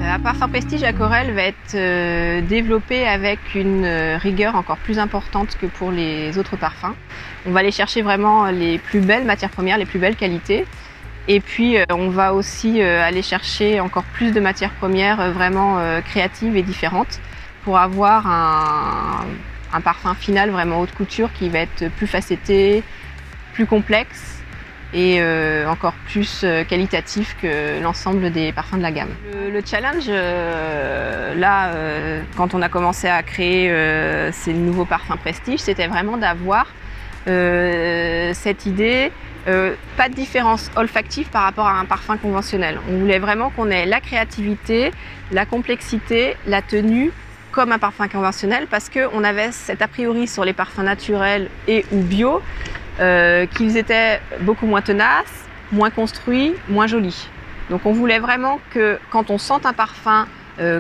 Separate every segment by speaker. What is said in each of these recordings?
Speaker 1: Un parfum prestige Aquarelle va être développé avec une rigueur encore plus importante que pour les autres parfums. On va aller chercher vraiment les plus belles matières premières, les plus belles qualités. Et puis on va aussi aller chercher encore plus de matières premières vraiment créatives et différentes pour avoir un parfum final vraiment haute couture qui va être plus facetté, plus complexe et encore plus qualitatif que l'ensemble des parfums de la gamme. Le challenge, quand on a commencé à créer ces nouveaux parfums prestige, c'était vraiment d'avoir cette idée, pas de différence olfactive par rapport à un parfum conventionnel. On voulait vraiment qu'on ait la créativité, la complexité, la tenue comme un parfum conventionnel parce qu'on avait cet a priori sur les parfums naturels et ou bio qu'ils étaient beaucoup moins tenaces, moins construits, moins jolis. Donc on voulait vraiment que quand on sente un parfum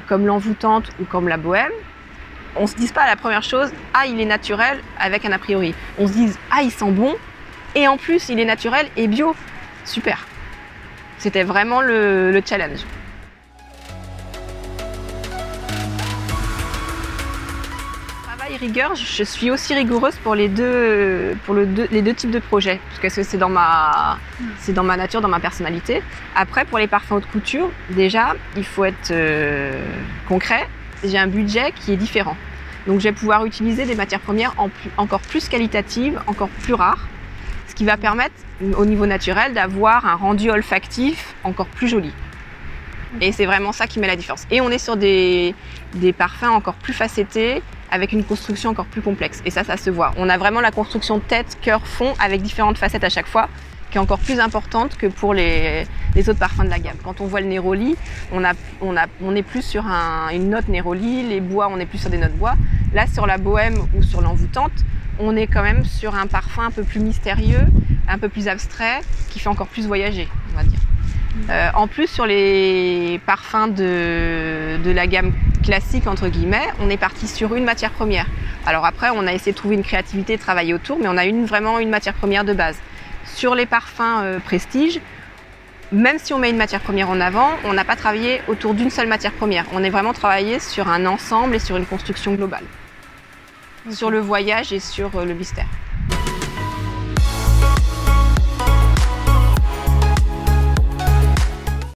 Speaker 1: comme l'envoûtante ou comme la bohème, on se dise pas la première chose « Ah, il est naturel » avec un a priori. On se dise « Ah, il sent bon et en plus il est naturel et bio ». Super. C'était vraiment le challenge. Rigueur, je suis aussi rigoureuse pour les deux types de projets parce que c'est dans ma nature, dans ma personnalité. Après, pour les parfums haute couture, déjà, il faut être concret. J'ai un budget qui est différent. Donc, je vais pouvoir utiliser des matières premières encore plus qualitatives, encore plus rares, ce qui va permettre, au niveau naturel, d'avoir un rendu olfactif encore plus joli. Et c'est vraiment ça qui met la différence. Et on est sur des parfums encore plus facettés, avec une construction encore plus complexe. Et ça se voit. On a vraiment la construction tête, cœur, fond, avec différentes facettes à chaque fois, qui est encore plus importante que pour les autres parfums de la gamme. Quand on voit le Neroli, on est plus sur une note Neroli, les bois, on est plus sur des notes bois. Là, sur la bohème ou sur l'envoûtante, on est quand même sur un parfum un peu plus mystérieux, un peu plus abstrait, qui fait encore plus voyager, on va dire. En plus, sur les parfums de la gamme classique, entre guillemets, on est parti sur une matière première. Alors après, on a essayé de trouver une créativité, de travailler autour, mais on a vraiment une matière première de base. Sur les parfums prestige, même si on met une matière première en avant, on n'a pas travaillé autour d'une seule matière première. On est vraiment travaillé sur un ensemble et sur une construction globale. Sur le voyage et sur le mystère.